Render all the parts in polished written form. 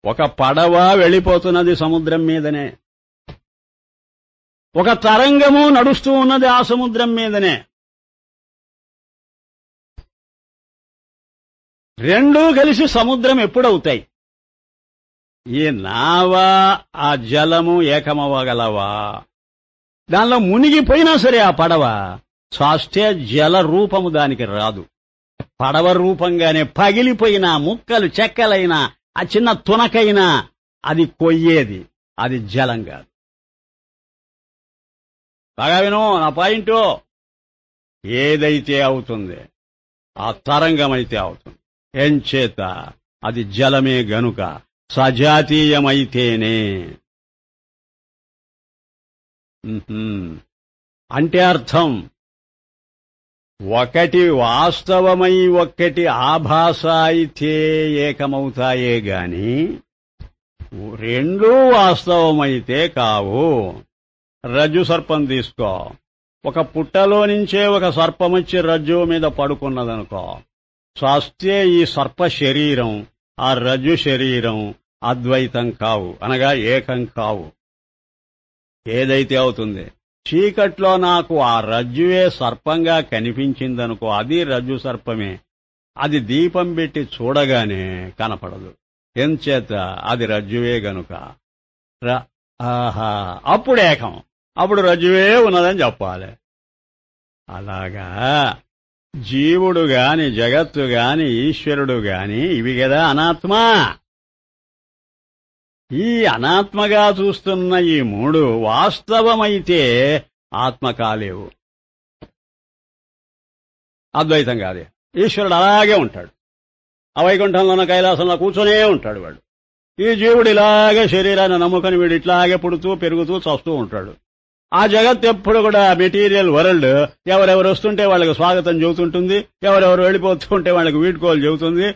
ఒక పడవ వెళ్ళిపోతున్నది సముద్రం మీదనే, ఒక తరంగము నడుస్తూ ఉన్నది ఆ సముద్రం మీదనే. రెండూ కలిసి సముద్రం ఎప్పుడవుతాయి? ఈ నావ ఆ జలము ఏకమవ్వగలవా? దానిలో మునిగిపోయినా సరే ఆ పడవ స్వాస్థ్య జల రూపము దానికి రాదు. పడవ రూపంగానే పగిలిపోయిన ముక్కలు చెక్కలైనా ఆ చిన్న తునకైనా అది కొయ్యేది, అది జలం కాదు. బాగా విను నా పాయింట్. ఏదైతే అవుతుంది ఆ తరంగమైతే అవుతుంది. ఎంచేత అది జలమే గనుక సజాతీయమైతేనే. అంటే అర్థం ఒకటి వాస్తవమై ఒక్కటి ఆభాస అయితే ఏకమవుతాయే గాని రెండూ వాస్తవమైతే కావు. రజ్జు సర్పం తీసుకో. ఒక పుట్టలో నుంచే ఒక సర్పం వచ్చి రజ్జు మీద పడుకున్నదనుకో, స్వాస్థ్యే ఈ సర్ప శరీరం ఆ రజ్జు శరీరం అద్వైతం కావు, అనగా ఏకం కావు. ఏదైతే అవుతుంది చీకట్లో నాకు ఆ రజ్జువే సర్పంగా కనిపించిందనుకో, అది రజ్జు సర్పమే. అది దీపం పెట్టి చూడగానే కనపడదు. ఎంచేత అది రజ్జువే గనుక. ఆహా, అప్పుడు ఏకం, అప్పుడు రజ్జువే ఉన్నదని చెప్పాలి. అలాగా జీవుడు గాని జగత్తు గాని ఈశ్వరుడు గాని ఇవి కదా అనాత్మ. ఈ అనాత్మగా చూస్తున్న ఈ మూడు వాస్తవమైతే ఆత్మ కాలేవు, అద్వైతం కాదే. ఈశ్వరుడు అలాగే ఉంటాడు, అవైకుంఠంలోన కైలాసంలో కూర్చొనే ఉంటాడు వాడు. ఈ జీవుడు ఇలాగే శరీరాన్ని నమ్ముకొని వీడు ఇట్లాగే పుడుతూ పెరుగుతూ చస్తూ ఉంటాడు. ఆ జగత్ ఎప్పుడు కూడా మెటీరియల్ వరల్డ్. ఎవరెవరు వస్తుంటే వాళ్ళకి స్వాగతం చెబుతుంటుంది, ఎవరెవరు వెళ్ళిపోతూ ఉంటే వాళ్ళకి వీడ్కోలు చెబుతుంది.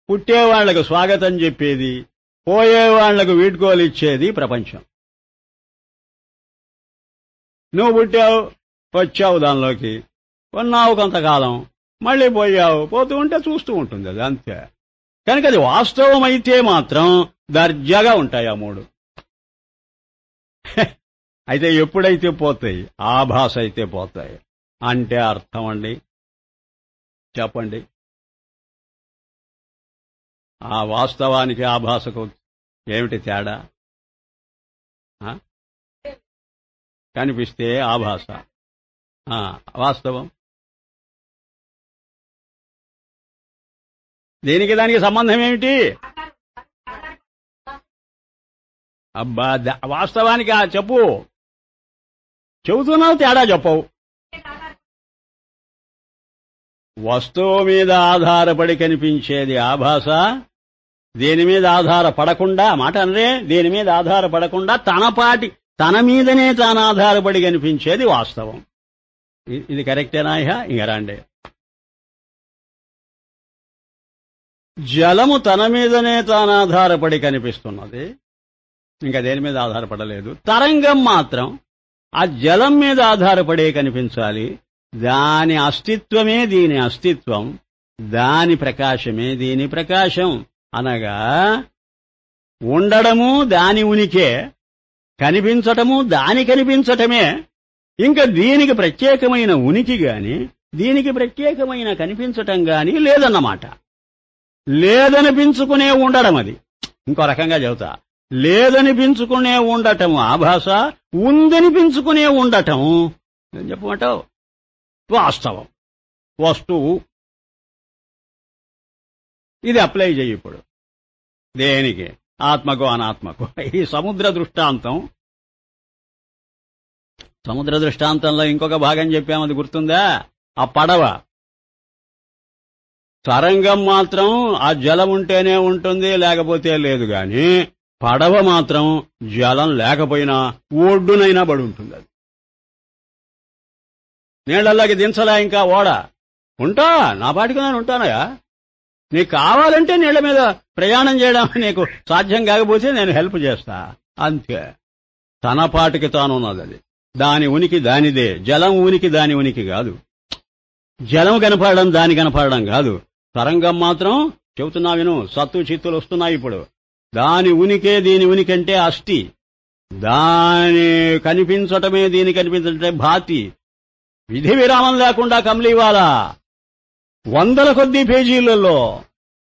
పుట్టే వాళ్లకు స్వాగతం చెప్పేది, పోయే వాళ్లకు వీడ్కోలు ఇచ్చేది ప్రపంచం. నువ్వు పుట్టావు, వచ్చావు, దానిలోకి ఉన్నావు కొంతకాలం, మళ్లీ పోయావు, పోతూ ఉంటే చూస్తూ ఉంటుంది అది, అంతే. కనుక అది వాస్తవం అయితే మాత్రం దర్జాగా ఉంటాయి ఆ మూడు. అయితే ఎప్పుడైతే పోతాయి, ఆభాస అయితే పోతాయి. అంటే అర్థం అండి, చెప్పండి. ఆ వాస్తవానికి ఆభాసకు ఏమిటి తేడా? కనిపిస్తే ఆభాస, వాస్తవం. దేనికి దానికి సంబంధం ఏమిటి? అబ్బా, వాస్తవానికి చెప్పు, చెబుతున్నావు, తేడా చెప్పవు. వస్తువు మీద ఆధారపడి కనిపించేది ఆభాస. దేని మీద ఆధారపడకుండా, మాట అనరే, దేని మీద ఆధారపడకుండా తన మీదనే తాను ఆధారపడి కనిపించేది వాస్తవం. ఇది కరెక్టేనా? ఇంక రండి. జలము తన మీదనే తాను ఆధారపడి కనిపిస్తున్నది, ఇంకా దేని మీద ఆధారపడలేదు. తరంగం మాత్రం ఆ జలం మీద ఆధారపడే కనిపించాలి. దాని అస్తిత్వమే దీని అస్తిత్వం, దాని ప్రకాశమే దీని ప్రకాశం. అనగా ఉండడము దాని ఉనికే, కనిపించటము దాని కనిపించటమే. ఇంకా దీనికి ప్రత్యేకమైన ఉనికి గాని దీనికి ప్రత్యేకమైన కనిపించటం గాని లేదన్నమాట. లేదనిపించుకునే ఉండడం అది. ఇంకో రకంగా చెబుతా, లేదనిపించుకునే ఉండటం ఆభాస, ఉందనిపించుకునే ఉండటం ఏం చెప్పమంటావు? వాస్తవం, వస్తువు. ఇది అప్లై చెయ్యి ఇప్పుడు. దేనికి? ఆత్మకు అనాత్మకు. ఈ సముద్ర దృష్టాంతంలో ఇంకొక భాగం చెప్పాము, అది గుర్తుందా? ఆ పడవ తరంగం మాత్రం ఆ జలం ఉంటేనే ఉంటుంది, లేకపోతే లేదు. గాని పడవ మాత్రం జలం లేకపోయినా ఒడ్డునైనా పడి ఉంటుంది. అది నీళ్లలోకి దించలే ఇంకా ఓడ. ఉంటా, నా పాటికి నేను ఉంటానయా. నీకు కావాలంటే నీళ్ల మీద ప్రయాణం చేయడం నీకు సాధ్యం కాకపోతే నేను హెల్ప్ చేస్తా, అంతే. తన పాటికి తానున్నది అది. దాని ఉనికి దానిదే. జలం ఉనికి దాని ఉనికి కాదు. జలం కనపడడం దాని కనపడడం కాదు. తరంగం మాత్రం చెబుతున్నా విను, సత్తు చిత్తులు వస్తున్నాయి ఇప్పుడు. దాని ఉనికే దీని ఉనికి అంటే అస్థి, దాని కనిపించటమే దీని కనిపించటమే భాతి. విధి విరామం లేకుండా కమలీవాలా వందల కొద్దీ పేజీలలో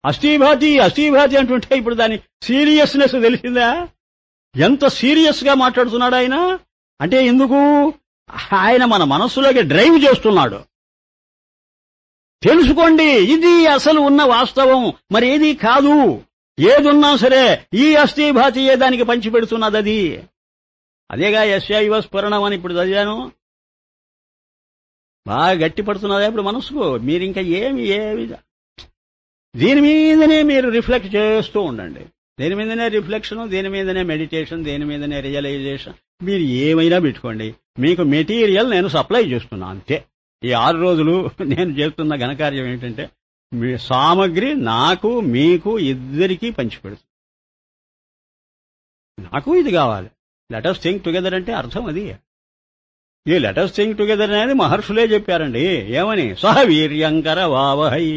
అస్థిభాతి అస్థిభాతి అంటుంటే ఇప్పుడు దాని సీరియస్నెస్ తెలిసిందా? ఎంత సీరియస్ గా మాట్లాడుతున్నాడు ఆయన అంటే ఎందుకు? ఆయన మన మనస్సులోకి డ్రైవ్ చేస్తున్నాడు. తెలుసుకోండి, ఇది అసలు ఉన్న వాస్తవం, మరి ఏది కాదు. ఏదున్నా సరే ఈ అస్థిభాతి ఏ దానికి పంచిపెడుతున్నది అది. అదేగా యస్యైవ స్ఫురణం అని ఇప్పుడు చదివాను. బాగా గట్టి పడుతున్నదా ఇప్పుడు మనసుకు? మీరింకా ఏమి దీని మీదనే మీరు రిఫ్లెక్ట్ చేస్తూ ఉండండి. దేని మీదనే రిఫ్లెక్షన్, దేని మీదనే మెడిటేషన్, దేని మీదనే రియలైజేషన్. మీరు ఏమైనా పెట్టుకోండి, మీకు మెటీరియల్ నేను సప్లై చేస్తున్నా అంతే. ఈ 6 రోజులు నేను చేస్తున్న ఘనకార్యం ఏంటంటే మీ సామగ్రి నాకు మీకు ఇద్దరికీ పంచిపెడుతుంది. నాకు ఇది కావాలి, లెటర్స్ థింక్ టుగెదర్ అంటే అర్థం అది. ఈ లెటర్స్ థింక్ టుగెదర్ అనేది మహర్షులే చెప్పారండి. ఏమని? సహ వీర్యంకర వావహై,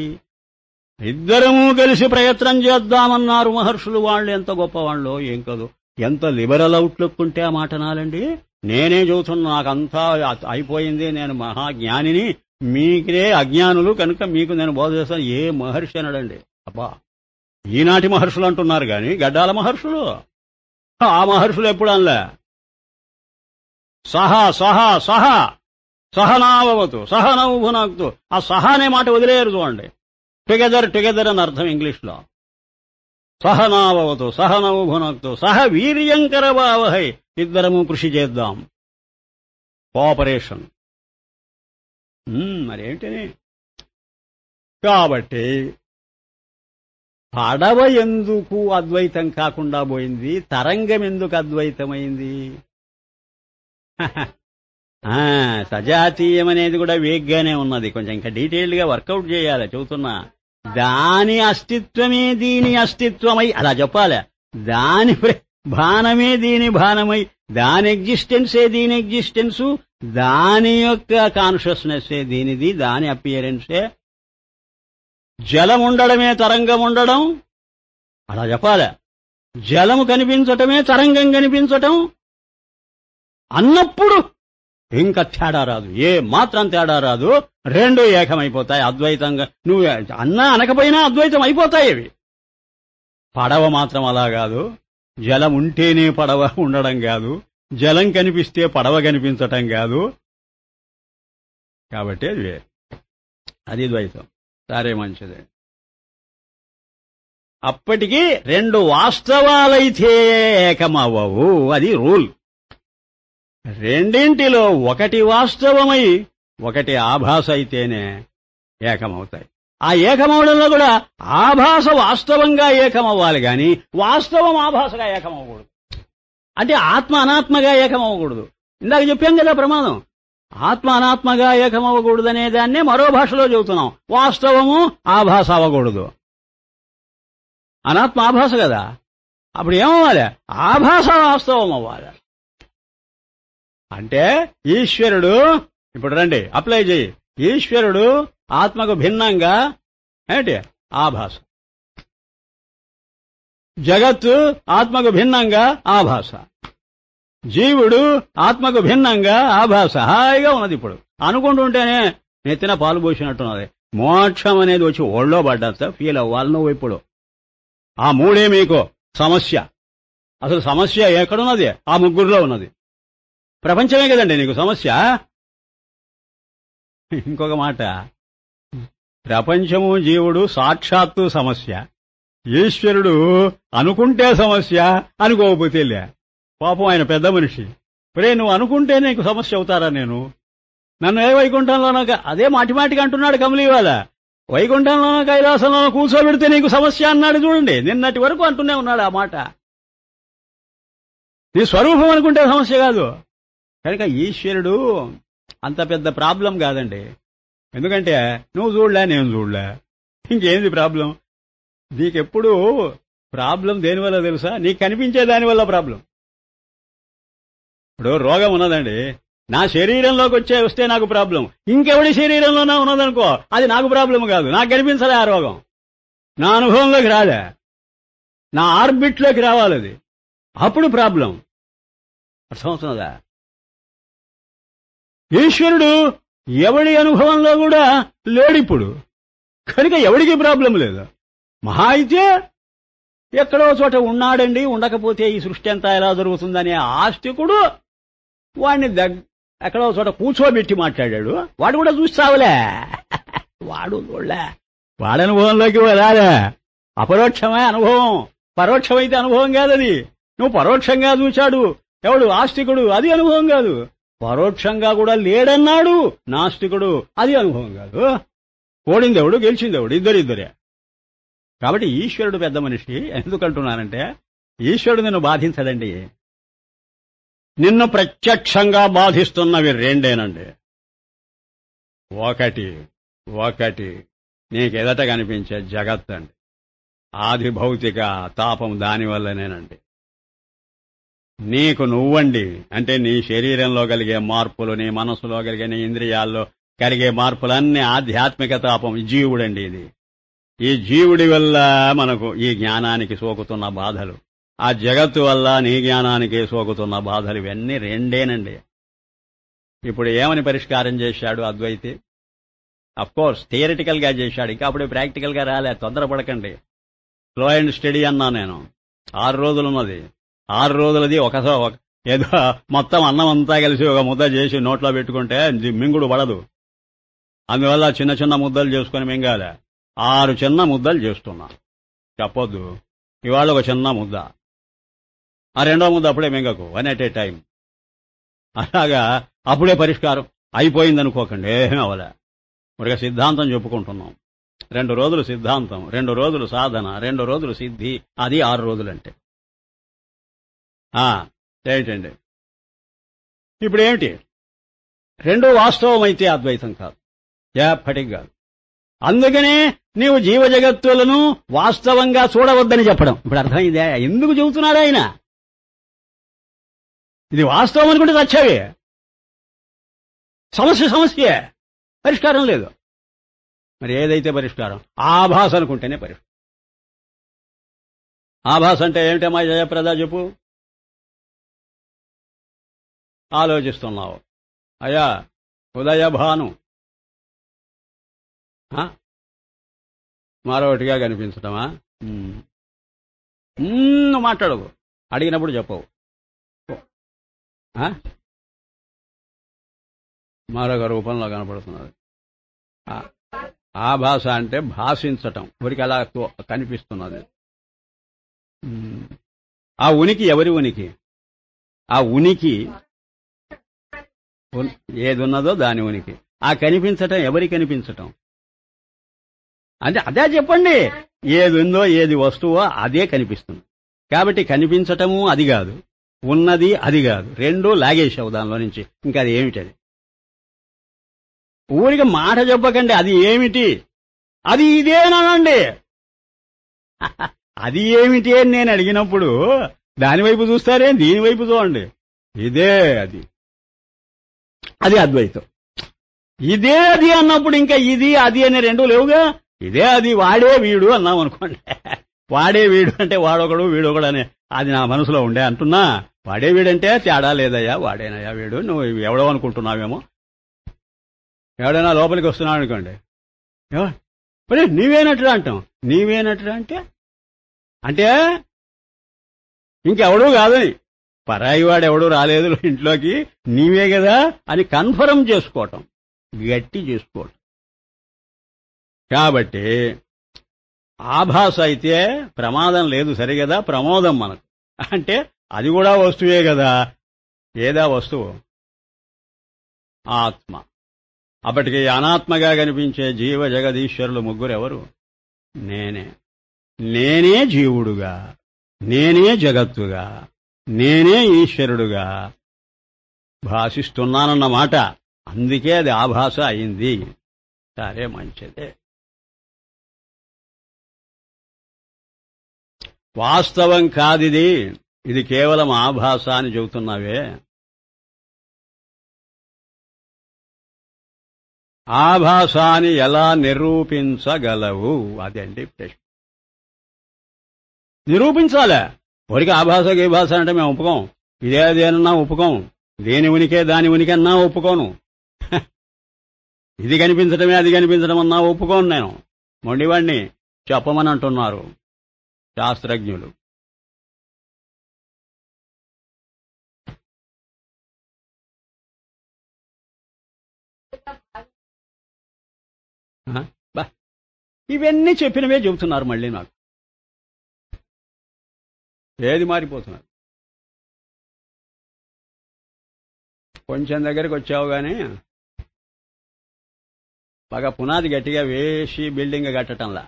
ఇద్దరము కలిసి ప్రయత్నం చేద్దామన్నారు మహర్షులు. వాళ్ళు ఎంత గొప్పవాళ్ళో ఏం కాదు. ఎంత లిబరల్ అవుట్లుక్ ఉంటే ఆ మాట నాలండి. నేనే చూస్తున్నా, నాకంతా అయిపోయింది, నేను మహాజ్ఞానిని, మీకే అజ్ఞానులు కనుక మీకు నేను బోధ చేస్తాను. ఏ మహర్షి అనడండి. అబ్బా, ఈనాటి మహర్షులు అంటున్నారు గాని గడ్డాల మహర్షులు, ఆ మహర్షులు ఎప్పుడు అనలే. సహా సహా సహా సహనావతు సహనౌ భునక్తు, ఆ సహా అనే మాట వదిలేరు చూడండి. టుగెదర్ టుగెదర్ అని అర్థం ఇంగ్లీష్లో. సహనావతు సహనౌ భునక్తు సహ వీర్యంకర వావహై, ఇద్దరము కృషి చేద్దాం. కోఆపరేషన్. మరేంటని? కాబట్టి పడవ ఎందుకు అద్వైతం కాకుండా పోయింది? తరంగం ఎందుకు అద్వైతమైంది? సజాతీయం అనేది కూడా వేగ్గానే ఉన్నది. కొంచెం ఇంకా డీటెయిల్డ్ గా వర్కౌట్ చేయాలి. చెబుతున్నా, దాని అస్తిత్వమే దీని అస్తిత్వమై, అలా చెప్పాలి. దాని భానమే దీని భానమై, దాని ఎగ్జిస్టెన్సే దీని ఎగ్జిస్టెన్సు, దాని యొక్క కాన్షియస్నెస్సే దీనిది, దాని అపియరెన్సే. జలం ఉండడమే తరంగం ఉండడం, అలా చెప్పాలి. జలము కనిపించటమే తరంగం కనిపించటం అన్నప్పుడు ఇంకా తేడా రాదు, ఏ మాత్రం తేడా రాదు. రెండు ఏకమైపోతాయి అద్వైతంగా. నువ్వు అన్నా అనకపోయినా అద్వైతం అయిపోతాయి అవి. పడవ మాత్రం అలా కాదు. జలం ఉంటేనే పడవ ఉండడం కాదు, జలం కనిపిస్తే పడవ కనిపించటం కాదు. కాబట్టి అది వేరు, అది ద్వైతం. సరే, మంచిదే. అప్పటికి రెండు వాస్తవాలైతే ఏకమవ్వవు, అది రూల్. రెండింటిలో ఒకటి వాస్తవమై ఒకటి ఆభాస అయితేనే ఏకమవుతాయి. ఆ ఏకమవడంలో కూడా ఆభాస వాస్తవంగా ఏకమవ్వాలి గాని వాస్తవం ఆభాసగా ఏకమవ్వకూడదు. అంటే ఆత్మ అనాత్మగా ఏకమవ్వకూడదు. ఇందాక చెప్పాం కదా ప్రమాదం. ఆత్మ అనాత్మగా ఏకమవ్వకూడదనే దాన్నే మరో భాషలో చెబుతున్నాం. వాస్తవము ఆభాస అవ్వకూడదు. అనాత్మ ఆభాస కదా, అప్పుడు ఏమవ్వాలి? ఆభాస వాస్తవం అవ్వాలి. అంటే ఈశ్వరుడు, ఇప్పుడు రండి అప్లై చేయి. ఈశ్వరుడు ఆత్మకు భిన్నంగా ఏంటి? ఆభాస. జగత్తు ఆత్మకు భిన్నంగా ఆభాస. జీవుడు ఆత్మకు భిన్నంగా ఆభాస. హాయిగా ఉన్నది. ఇప్పుడు అనుకుంటుంటేనే నెత్తిన పాలు పోసినట్టున్నది. మోక్షం అనేది వచ్చి ఒళ్ళో పడ్డంత ఫీల్ అవ్వాలి నువ్వు ఇప్పుడు. ఆ మూడే మీకు సమస్య. అసలు సమస్య ఎక్కడున్నది? ఆ ముగ్గురులో ఉన్నది. ప్రపంచమే కదండి నీకు సమస్య. ఇంకొక మాట, ప్రపంచము జీవుడు సాక్షాత్తు సమస్య, ఈశ్వరుడు అనుకుంటే సమస్య, అనుకోకపోతే లే. పాపం ఆయన పెద్ద మనిషి. నువ్వు అనుకుంటే నీకు సమస్య అవుతారా? నేను నన్ను ఏ వైకుంఠంలోనో, అదే మాటిమాటికి అంటున్నాడు కమలీవాల. వైకుంఠంలోనో కైలాసంలోనో కూర్చోబెడితే నీకు సమస్య అన్నాడు చూడండి. నిన్నటి వరకు అంటూనే ఉన్నాడు ఆ మాట. నీ స్వరూపం అనుకుంటే సమస్య కాదు. కనుక ఈశ్వరుడు అంత పెద్ద ప్రాబ్లం కాదండి. ఎందుకంటే నువ్వు చూడలే, నేను చూడలే, ఇంకేంది ప్రాబ్లం? నీకెప్పుడు ప్రాబ్లం దేనివల్ల తెలుసా? నీకు కనిపించే దానివల్ల ప్రాబ్లం. ఇప్పుడు రోగం ఉన్నదండి, నా శరీరంలోకి వస్తే నాకు ప్రాబ్లం. ఇంకెవడి శరీరంలోనే ఉన్నదనుకో, అది నాకు ప్రాబ్లం కాదు, నాకు కనిపించలే ఆ రోగం, నా అనుభవంలోకి రాలే. నా ఆర్బిట్లోకి రావాలి అది. అప్పుడు ప్రాబ్లం. అర్థమవుతున్నదా? ఈశ్వరుడు ఎవడి అనుభవంలో కూడా లేడిప్పుడు, కనుక ఎవడికి ప్రాబ్లం లేదు. మహా అయితే ఎక్కడో చోట ఉన్నాడండి, ఉండకపోతే ఈ సృష్టి అంతా ఎలా జరుగుతుందనే ఆస్తికుడు వాడిని ఎక్కడో చోట కూర్చోబెట్టి మాట్లాడాడు. వాడు కూడా చూస్తావులే, వాడు వాడి అనుభవంలోకి రాలే. అపరోక్షమే అనుభవం, పరోక్షమైతే అనుభవం కాదది. నువ్వు పరోక్షంగా చూచాడు ఎవడు ఆస్తికుడు, అది అనుభవం కాదు. పరోక్షంగా కూడా లేడన్నాడు నాస్తికుడు, అది అనుభవం కాదు. ఓడిందెవడు గెలిచిందెవడు, ఇద్దరే. కాబట్టి ఈశ్వరుడు పెద్ద మనిషి. ఎందుకంటున్నానంటే ఈశ్వరుడు నిన్ను బాధించడండి. నిన్ను ప్రత్యక్షంగా బాధిస్తున్నవి రెండేనండి. ఒకటి నీకెదట కనిపించే జగత్తండి, ఆది భౌతిక తాపం దానివల్లనేనండి. నీకు నువ్వండి, అంటే నీ శరీరంలో కలిగే మార్పులు, నీ మనసులో కలిగే, నీ ఇంద్రియాల్లో కలిగే మార్పులన్నీ ఆధ్యాత్మిక తాపం. జీవుడండి ఇది. ఈ జీవుడి వల్ల మనకు ఈ జ్ఞానానికి సోకుతున్న బాధలు, ఆ జగత్తు వల్ల నీ జ్ఞానానికి సోకుతున్న బాధలు, ఇవన్నీ రెండేనండి. ఇప్పుడు ఏమని పరిష్కారం చేశాడు అద్వైతి? అఫ్కోర్స్ థియరిటికల్ గా చేశాడు, ఇంకా అప్పుడే ప్రాక్టికల్ గా రాలే. తొందరపడకండి, స్లో అండ్ స్టడీ అన్నా నేను. 6 రోజులున్నది. 6 రోజులది ఏదో మొత్తం అన్నం అంతా కలిసి ఒక ముద్ద చేసి నోట్లో పెట్టుకుంటే మింగుడు పడదు. అందువల్ల చిన్న చిన్న ముద్దలు చేసుకుని మింగాలి. 6 చిన్న ముద్దలు చేస్తున్నా. చెప్పొద్దు, ఇవాళ ఒక చిన్న ముద్ద, ఆ రెండో ముద్ద అప్పుడే మింగకు, 1 at a time. అలాగా అప్పుడే పరిష్కారం అయిపోయిందనుకోకండి, ఏమీ అవలే. మరిగా సిద్ధాంతం చెప్పుకుంటున్నాం. 2 రోజులు సిద్ధాంతం, 2 రోజులు సాధన, 2 రోజులు సిద్ధి, అది 6 రోజులంటే. ఏంటండి ఇప్పుడు ఏమిటి? 2 వాస్తవం అయితే అద్వైతం కాదు, ఎప్పటికి కాదు. అందుకనే నీవు జీవ జగత్తులను వాస్తవంగా చూడవద్దని చెప్పడం. ఇప్పుడు అర్థమైందే ఎందుకు చెబుతున్నాడు ఆయన. ఇది వాస్తవం అనుకుంటే చచ్చావే, సమస్యే, పరిష్కారం లేదు. మరి ఏదైతే పరిష్కారం? ఆభాస అనుకుంటేనే పరిష్కారం. ఆభాస అంటే ఏమిటమ్మా జయప్రద చెప్పు? ఆలోచిస్తున్నావు, అయ్యా ఉదయభాను మరొకటిగా కనిపించటమా? మాట్లాడవు, అడిగినప్పుడు చెప్పవు. మరొక రూపంలో కనపడుతున్నది. ఆభాస అంటే భాషించటం, ఊరికి అలా కనిపిస్తున్నది. ఆ ఉనికి ఎవరి ఉనికి? ఆ ఉనికి ఏదున్నదో దాని ఉనికి. ఆ కనిపించటం ఎవరి కనిపించటం అంటే అదే చెప్పండి. ఏది ఉందో, ఏది వస్తువో అదే కనిపిస్తుంది. కాబట్టి కనిపించటము అది కాదు, ఉన్నది అది కాదు, రెండూ లాగేశావు దానిలో నుంచి. ఇంకా అది ఏమిటది? ఊరికి మాట చెప్పకండి, అది ఏమిటి, అది ఇదేనండి. అది ఏమిటి అని నేను అడిగినప్పుడు దానివైపు చూస్తారే, దీనివైపు చూడండి. ఇదే అది అద్వైతం. ఇదే అది అన్నప్పుడు ఇంకా ఇది అది అనే రెండూ లేవుగా. ఇదే అది, వాడే వీడు అన్నాం అనుకోండి. వాడే వీడు అంటే వాడొకడు వీడొకడు అనే అది నా మనసులో ఉండే అంటున్నా. వాడే వీడంటే తేడా లేదయ్యా, వాడేనయ్యా వీడు. నువ్వు ఎవడో అనుకుంటున్నావేమో. ఎవడైనా లోపలికి వస్తున్నావు అనుకోండి, మరి నీవేనట్రా అంటాం. నీవేనట్రా అంటే ఇంకెవడూ కాదని, పరాయి వాడు ఎవడూ రాలేదు ఇంట్లోకి, నీవే కదా అని కన్ఫర్మ్ చేసుకోవటం, గట్టి చేసుకోవటం. కాబట్టి ఆభాస అయితే ప్రమాదం లేదు, సరిగదా? ప్రమోదం మనకు. అంటే అది కూడా వస్తువే కదా. ఏదా వస్తువు? ఆత్మ. అప్పటికి అనాత్మగా కనిపించే జీవ జగదీశ్వరులు ముగ్గురు ఎవరు? నేనే జీవుడుగా, నేనే జగత్తుగా, నేనే ఈశ్వరుడుగా భాషిస్తున్నానన్నమాట. అందుకే అది ఆభాస అయింది. సరే, మంచిదే. వాస్తవం కాదిది, ఇది కేవలం ఆభాస అని చెబుతున్నావే. ఆభాసాన్ని ఎలా నిరూపించగలవు? అదండి ప్రశ్న. నిరూపించాలే. ఊరికి ఆ భాష ఈ భాష అంటే మేము ఒప్పుకోం. ఇదేదేనన్నా ఒప్పుకోం. దేని ఉనికే దాని ఉనికి అన్నా ఒప్పుకోను. ఇది కనిపించడమే అది కనిపించడం అన్నా ఒప్పుకోను నేను. మొండివాణ్ణి చెప్పమని అంటున్నారు శాస్త్రజ్ఞులు. బా ఇవన్నీ చెప్పినవే చెబుతున్నారు మళ్ళీ నాకు. ఏది మారిపోతున్నారు. కొంచెం దగ్గరికి వచ్చావు గాని బాగా పునాది గట్టిగా వేసి బిల్డింగ్ కట్టడంలా.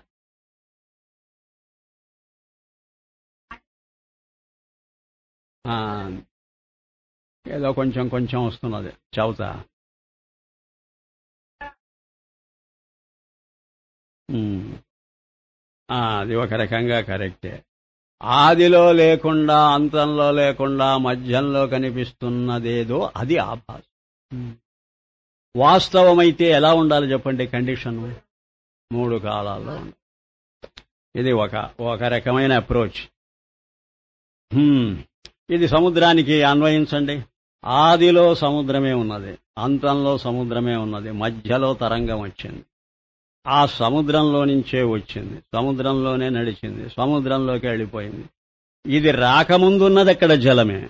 ఏదో కొంచెం కొంచెం వస్తున్నది చవత. అది ఒక రకంగా కరెక్టే. ఆదిలో లేకుండా అంతంలో లేకుండా మధ్యంలో కనిపిస్తున్నదేదో అది ఆభాస. వాస్తవమైతే ఎలా ఉండాలి చెప్పండి కండిషన్? 3 కాలాల్లో ఉండాలి. ఇది ఒక రకమైన అప్రోచ్. ఇది సముద్రానికి అన్వయించండి. ఆదిలో సముద్రమే ఉన్నది, అంతంలో సముద్రమే ఉన్నది, మధ్యలో తరంగం వచ్చింది. ఆ సముద్రంలో నుంచే వచ్చింది, సముద్రంలోనే నడిచింది, సముద్రంలోకి వెళ్ళిపోయింది. ఇది రాకముందున్నది అక్కడ జలమే,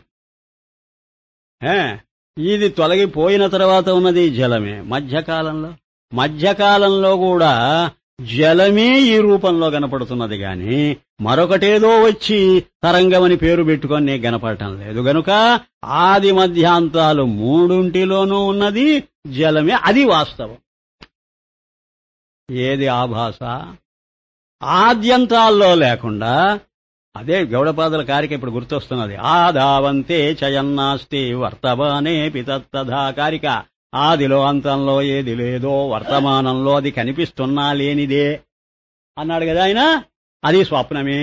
ఇది తొలగిపోయిన తర్వాత ఉన్నది జలమే. మధ్యకాలంలో కూడా జలమే ఈ రూపంలో కనపడుతున్నది గాని మరొకటేదో వచ్చి తరంగమని పేరు పెట్టుకొని నీకు కనపడటం లేదు. గనుక ఆది మధ్యాంతాలు మూడింటిలోనూ ఉన్నది జలమే, అది వాస్తవం. ఏది ఆభాస? ఆద్యంతాల్లో లేకుండా. అదే గౌడపాదుల కారిక ఇప్పుడు గుర్తొస్తున్నది. ఆదావంతే చయన్నాస్తి వర్తమానే పితత్తథా కారిక. ఆదిలో అంతంలో ఏది లేదో వర్తమానంలో అది కనిపిస్తున్నా లేనిదే అన్నాడు కదా ఆయన. అది స్వప్నమే.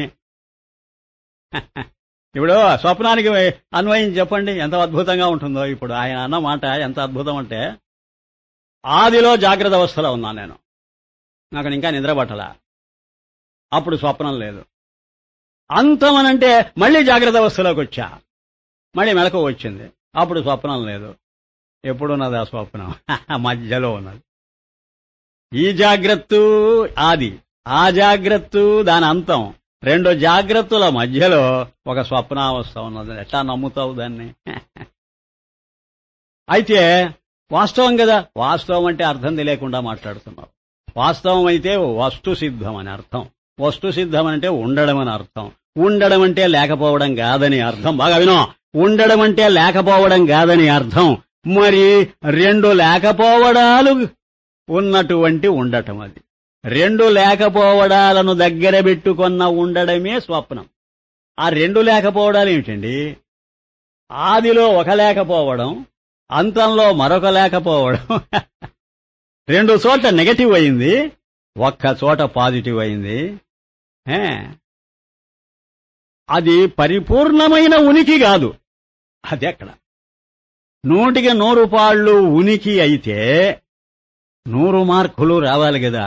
ఇప్పుడు స్వప్నానికి అన్వయం చెప్పండి ఎంత అద్భుతంగా ఉంటుందో. ఇప్పుడు ఆయన అన్న మాట ఎంత అద్భుతం అంటే, ఆదిలో జాగ్రత్త అవస్థలో ఉన్నాను నేను, నాకు ఇంకా నిద్ర పట్టలా, అప్పుడు స్వప్నం లేదు. అంతమనంటే మళ్ళీ జాగ్రత్త అవస్థలోకి వచ్చా, మళ్ళీ మెలకు వచ్చింది, అప్పుడు స్వప్నం లేదు. ఎప్పుడున్నది ఆ స్వప్నం? మధ్యలో ఉన్నది. ఈ జాగ్రత్త ఆది, ఆ జాగ్రత్త దాని అంతం. 2 జాగ్రత్తల మధ్యలో ఒక స్వప్నావస్థ ఉన్నది. ఎట్లా నమ్ముతావు దాన్ని? అయితే వాస్తవం కదా. వాస్తవం అంటే అర్థం తెలియకుండా మాట్లాడుతున్నావు. వాస్తవం అయితే వస్తు సిద్ధం అని అర్థం. వస్తు సిద్ధం అంటే ఉండడం అని అర్థం. ఉండడం అంటే లేకపోవడం కాదని అర్థం. బాగా వినో, ఉండడం అంటే లేకపోవడం కాదని అర్థం. మరి 2 లేకపోవడాలు ఉన్నటువంటి ఉండటం అది. 2 లేకపోవడాలను దగ్గర పెట్టుకున్న ఉండడమే స్వప్నం. ఆ 2 లేకపోవడాలు ఏమిటండి? ఆదిలో ఒక లేకపోవడం, అంతంలో మరొక లేకపోవడం. 2 చోట్ల నెగటివ్ అయింది, ఒక్క చోట పాజిటివ్ అయింది. అది పరిపూర్ణమైన ఉనికి కాదు. అది ఎక్కడ 100కి 100 పాళ్ళు ఉనికి అయితే 100 మార్కులు రావాలి కదా.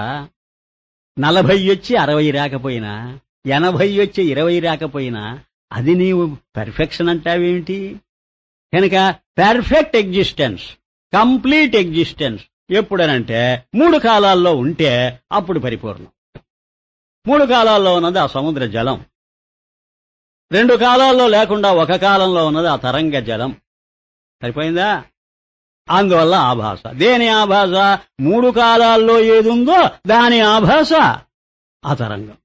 40 వచ్చి 60 రాకపోయినా, 80 వచ్చి 20 రాకపోయినా అది నీవు పెర్ఫెక్షన్ అంటావేమిటి? కనుక పెర్ఫెక్ట్ ఎగ్జిస్టెన్స్, కంప్లీట్ ఎగ్జిస్టెన్స్ ఎప్పుడనంటే 3 కాలాల్లో ఉంటే అప్పుడు పరిపూర్ణం. 3 కాలాల్లో ఉన్నది ఆ సముద్ర జలం, 2 కాలాల్లో లేకుండా ఒక కాలంలో ఉన్నది ఆ తరంగ జలం. సరిపోయిందా? అందువల్ల ఆభాస. దేని ఆభాస? 3 కాలాల్లో ఏదుందో దాని ఆభాస ఆ తరంగం.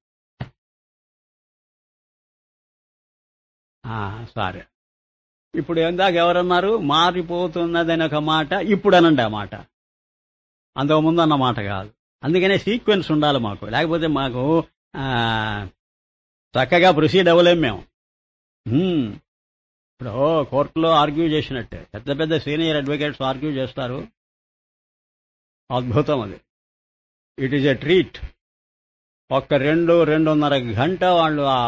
సరే, ఇప్పుడు ఎందాక ఎవరన్నారు? మారిపోతున్నదని ఒక మాట, ఇప్పుడు అనండి ఆ మాట, అంతకుముందు అన్న మాట కాదు. అందుకనే సీక్వెన్స్ ఉండాలి మాకు, లేకపోతే మాకు చక్కగా ప్రొసీడ్ అవ్వలేం మేము. ఇప్పుడు కోర్టులో ఆర్గ్యూ చేసినట్టే పెద్ద పెద్ద సీనియర్ అడ్వకేట్స్ ఆర్గ్యూ చేస్తారు. అద్భుతం అది. It is a treat. ఒక్క 2-2.5 గంట వాళ్ళు ఆ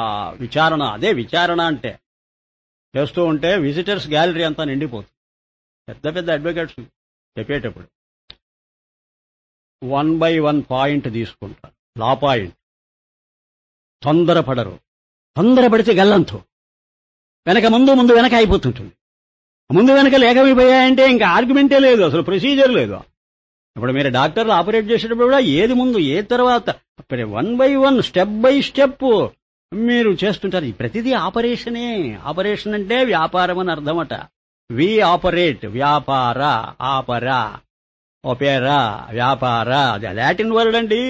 విచారణ, అదే విచారణ అంటే చేస్తూ ఉంటే విజిటర్స్ గ్యాలరీ అంతా నిండిపోతుంది. పెద్ద పెద్ద అడ్వకేట్స్ చెప్పేటప్పుడు 1 by 1 పాయింట్ తీసుకుంటారు, లా పాయింట్. తొందరపడరు, తొందరపడితే గల్లంతు, వెనక ముందు ముందు వెనక అయిపోతుంటుంది. ముందు వెనక లేకమైపోయాయంటే ఇంకా ఆర్గ్యుమెంటే లేదు, అసలు ప్రొసీజర్ లేదు. ఇప్పుడు మీరు డాక్టర్లు ఆపరేట్ చేసేటప్పుడు కూడా ఏది ముందు ఏది తర్వాత 1 by 1 స్టెప్ బై స్టెప్ మీరు చేస్తుంటారు. ప్రతిదీ ఆపరేషనే. ఆపరేషన్ అంటే వ్యాపారం అని అర్థమట. వి ఆపరేట్, వ్యాపార, ఆపరా, ఒపేరా, వ్యాపార, అది లాటిన్ వర్డ్ అండి.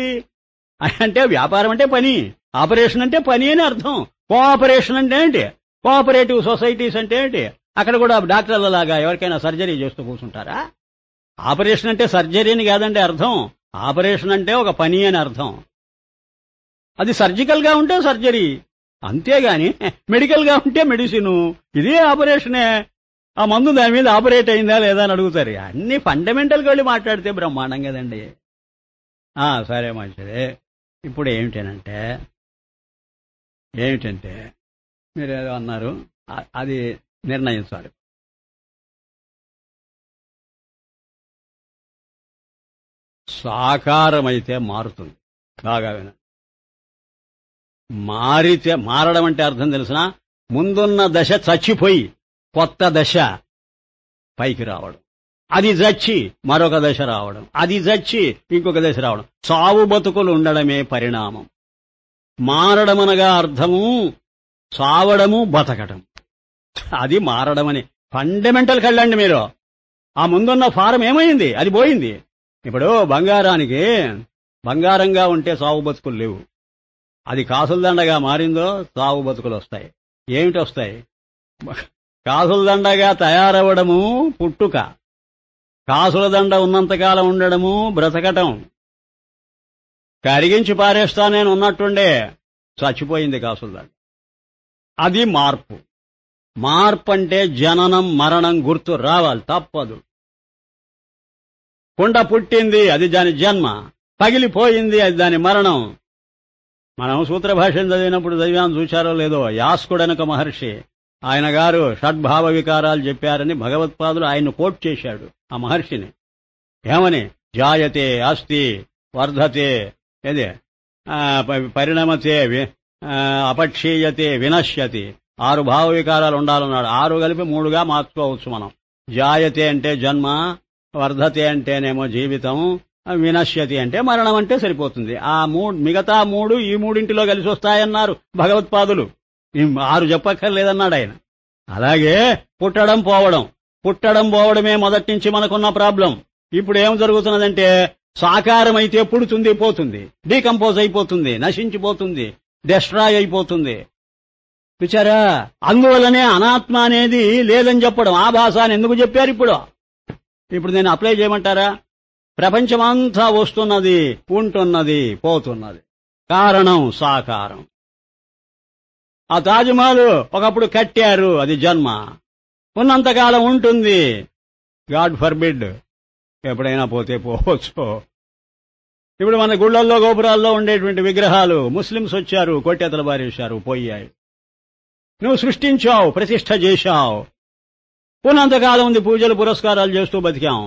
అంటే వ్యాపారం అంటే పని, ఆపరేషన్ అంటే పని అని అర్థం. కోఆపరేషన్ అంటే ఏంటి? కోఆపరేటివ్ సొసైటీస్ అంటే ఏంటి? అక్కడ కూడా డాక్టర్ల లాగా ఎవరికైనా సర్జరీ చేస్తూ కూర్చుంటారా? ఆపరేషన్ అంటే సర్జరీ అని కాదండి అర్థం. ఆపరేషన్ అంటే ఒక పని అని అర్థం. అది సర్జికల్ గా ఉంటే సర్జరీ, అంతేగాని మెడికల్ గా ఉంటే మెడిసిన్. ఇదే ఆపరేషనే. ఆ మందు దాని మీద ఆపరేట్ అయిందా లేదా అని అడుగుతారు. అన్ని ఫండమెంటల్గా వెళ్ళి మాట్లాడితే బ్రహ్మాండం కదండి. సరే, మంచిదే. ఇప్పుడు ఏమిటంటే మీరేదో అన్నారు, అది నిర్ణయించాలి. సాకారమైతే మారుతుంది. బాగా వినండి. మారడం అంటే అర్థం తెలిసిన, ముందున్న దశ చచ్చిపోయి కొత్త దశ పైకి రావడం, అది చచ్చి మరొక దశ రావడం, అది చచ్చి ఇంకొక దశ రావడం. చావు బతుకులు ఉండడమే పరిణామం. మారడమనగా అర్థము చావడము, బతకడం. అది మారడమని ఫండమెంటల్ కళ్ళండి మీరు. ఆ ముందున్న ఫారం ఏమైంది? అది పోయింది. ఇప్పుడు బంగారానికి బంగారంగా ఉంటే చావు బతుకులు లేవు. అది కాసుల దండగా మారిందో చావు బతుకులు వస్తాయి. ఏమిటి వస్తాయి? కాసుల దండగా తయారవ్వడము పుట్టుక, కాసుల దండ ఉన్నంతకాలం ఉండడము బ్రతకటం. కరిగించి పారేస్తా నేను ఉన్నట్టుండే చచ్చిపోయింది కాసుల దండ. అది మార్పు. మార్పు అంటే జననం మరణం గుర్తు రావాలి, తప్పదు. కుండ పుట్టింది, అది దాని జన్మ. పగిలిపోయింది, అది దాని మరణం. మనం సూత్రభాష్యం చదివినప్పుడు చదివాం, చూశారో లేదో. యాస్కుడనక మహర్షి, ఆయన గారు షడ్భావ వికారాలు చెప్పారని భగవత్పాదులు ఆయన్ను కోట్ చేశాడు ఆ మహర్షిని. ఏమని? జాయతే, అస్తి, వర్ధతే, ఏదే పరిణమతే, అపక్షీయతే, వినశ్యతి. 6 భావ వికారాలు ఉండాలన్నాడు. 6 కలిపి 3గా మార్చుకోవచ్చు మనం. జాయతే అంటే జన్మ, వర్ధతే అంటేనేమో జీవితం, వినశ్యతి అంటే మరణం అంటే సరిపోతుంది. మిగతా 3 ఈ 3 కలిసి వస్తాయన్నారు భగవత్పాదులు. 6 చెప్పక్కర్లేదన్నాడు ఆయన. అలాగే పుట్టడం పోవడం. పుట్టడం పోవడమే మొదటి నుంచి మనకున్న ప్రాబ్లం. ఇప్పుడు ఏం జరుగుతున్నదంటే, సాకారం అయితే పుడుతుంది, పోతుంది, డీకంపోజ్ అయిపోతుంది, నశించిపోతుంది, డెస్ట్రాయ్ అయిపోతుంది. చూచారా? అందువల్లనే అనాత్మ అనేది లేదని చెప్పడం. ఆ భాష అని ఎందుకు చెప్పారు? ఇప్పుడు నేను అప్లై చేయమంటారా? ప్రపంచమంతా వస్తున్నది, ఉంటున్నది, పోతున్నది. కారణం సాకారం. ఆ తాజ్మహల్ ఒకప్పుడు కట్టారు, అది జన్మ. ఉన్నంతకాలం ఉంటుంది. గాడ్ ఫర్బిడ్, ఎప్పుడైనా పోతే పోవచ్చు. ఇప్పుడు మన గుళ్లల్లో గోపురాల్లో ఉండేటువంటి విగ్రహాలు ముస్లింస్ వచ్చారు, కొట్టెతలు బారేశారు, పోయాయి. నువ్వు సృష్టించావు, ప్రతిష్ఠ చేశావు. ఉన్నంతకాలం ఉంది, పూజలు పురస్కారాలు చేస్తూ బతికాం.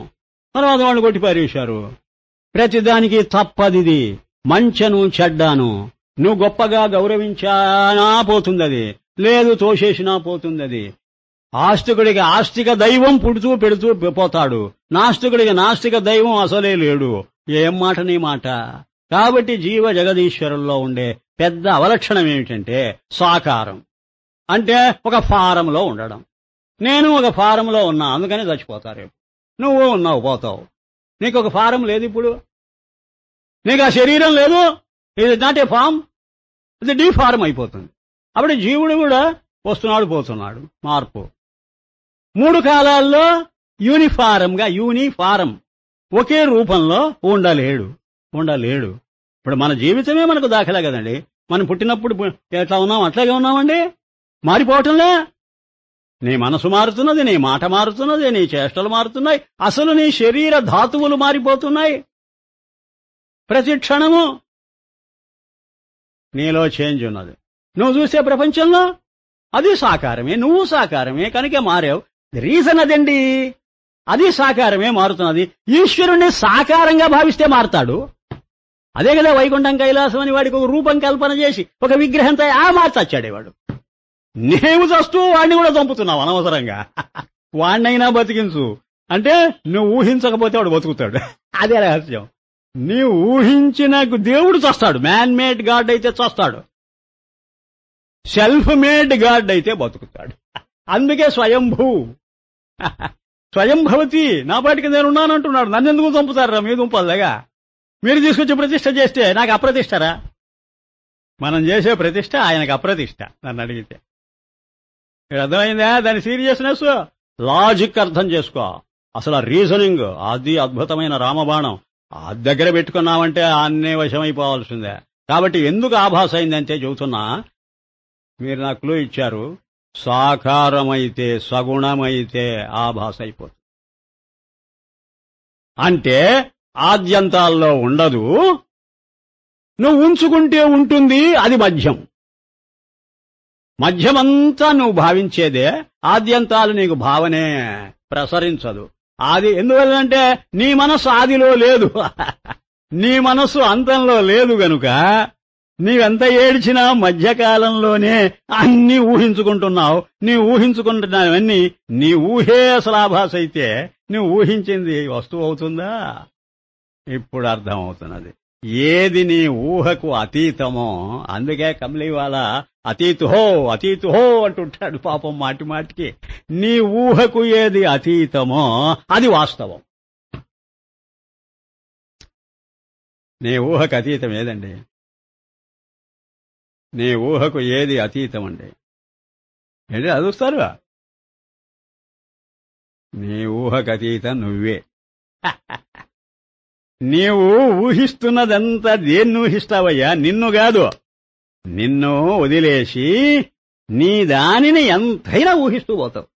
తర్వాత వాళ్ళు కొట్టి పారేశారు. ప్రతిదానికి తప్పదిది. మంచను చెడ్డాను నువ్వు గొప్పగా గౌరవించానా పోతుందది, లేదు తోసేసినా పోతుందది. ఆస్తికుడికి ఆస్తిక దైవం పుడుతూ పెడుతూ పోతాడు, నాస్తికుడికి నాస్తిక దైవం అసలే లేడు. ఏం మాట నీ మాట. కాబట్టి జీవ జగదీశ్వరుల్లో ఉండే పెద్ద అవలక్షణం ఏమిటంటే సాకారం. అంటే ఒక ఫారంలో ఉండడం. నేను ఒక ఫారంలో ఉన్నా, అందుకని చచ్చిపోతారు. నువ్వు ఉన్నావు, పోతావు. నీకు ఒక ఫారం లేదు. ఇప్పుడు నీకు ఆ శరీరం లేదు. ఇది నాట్ ఏ ఫామ్, ఇది డీఫార్మ్ అయిపోతుంది. అప్పుడు జీవుడు కూడా వస్తున్నాడు, పోతున్నాడు. మార్పు. 3 కాలాల్లో యూనిఫారంగా, యూనిఫారం ఒకే రూపంలో ఉండలేడు. ఇప్పుడు మన జీవితమే మనకు దాఖలా కదండి. మనం పుట్టినప్పుడు ఎట్లా ఉన్నాం అట్లాగే ఉన్నామండి. మారిపోవటంలే. నీ మనసు మారుతున్నది, నీ మాట మారుతున్నది, నీ చేష్టలు మారుతున్నాయి. అసలు నీ శరీర ధాతువులు మారిపోతున్నాయి. ప్రతి క్షణము నీలో చేంజ్ ఉన్నది. నువ్వు చూసే ప్రపంచంలో అది సాకారమే, నువ్వు సాకారమే, కనుక మారావు. రీజన్ అదండి. అది సాకారమే మారుతున్నది. ఈశ్వరుణ్ణి సాకారంగా భావిస్తే మారతాడు. అదే కదా వైకుంఠం కైలాసం అని వాడికి ఒక రూపం కల్పన చేసి ఒక విగ్రహంతో మార్చచ్చాడేవాడు. నీవు చస్తూ వాడిని కూడా చంపుతున్నావు అనవసరంగా. వాడినైనా బతికించు అంటే నువ్వు ఊహించకపోతే వాడు బతుకుతాడు. అదే రహస్యం. నీవు ఊహించిన దేవుడు చస్తాడు. మ్యాన్ మేడ్ గాడ్ అయితే చస్తాడు, సెల్ఫ్ మేడ్ గాడ్ అయితే బతుకుతాడు. అందుకే స్వయంభూ స్వయంభవతి నా పాటికి నేనున్నానంటున్నాడు. నన్ను ఎందుకు చంపుతారా మీ దుంపల్లాగా? మీరు తీసుకొచ్చి ప్రతిష్ట చేస్తే నాకు అప్రతిష్టరా? మనం చేసే ప్రతిష్ట ఆయనకు అప్రతిష్ట నన్ను అడిగితే. మీరు అర్థమైందా దాని సీరియస్నెస్? లాజిక్ అర్థం చేసుకో. అసలు ఆ రీజనింగ్ అది అద్భుతమైన రామబాణం. అది దగ్గర పెట్టుకున్నామంటే అన్నే వశమైపోవాల్సిందే. కాబట్టి ఎందుకు ఆభాస అయిందంటే చెబుతున్నా. మీరు నాకు క్లూ ఇచ్చారు. సాకారమైతే సగుణమైతే ఆభాస అయిపోతుంది. అంటే ఆద్యంతాల్లో ఉండదు, నువ్వు ఉంచుకుంటే ఉంటుంది. అది మధ్యం. మధ్యమంతా నువ్వు భావించేదే, ఆద్యంతాలు నీకు భావనే ప్రసరించదు. ఆది ఎందువల్లంటే నీ మనస్సు ఆదిలో లేదు, నీ మనస్సు అంతంలో లేదు గనుక నీవెంత ఏడ్చినా మధ్యకాలంలోనే అన్నీ ఊహించుకుంటున్నావు. నీ ఊహించుకుంటున్నావన్నీ నీ ఊహే అసలు ఆభాస అయితే నువ్వు ఊహించింది వస్తువు అవుతుందా? ఇప్పుడు అర్థమవుతున్నది. ఏది నీ ఊహకు అతీతమో, అందుకే కమలీవాల అతీతుహో అతీతుహో అంటుంటాడు పాపం మాటి మాటికి. నీ ఊహకు ఏది అతీతమో అది వాస్తవం. నీ ఊహకు అతీతం ఏదండి? నీ ఊహకు ఏది అతీతం అండి? ఏంటి అదుస్తారు? నీ ఊహకు అతీతం నువ్వే. నీవు ఊహిస్తున్నదంతా దేన్ని ఊహిస్తావయ్యా? నిన్ను కాదు. నిన్ను వదిలేసి నీ దానిని ఎంతైనా ఊహిస్తూ పోతావు.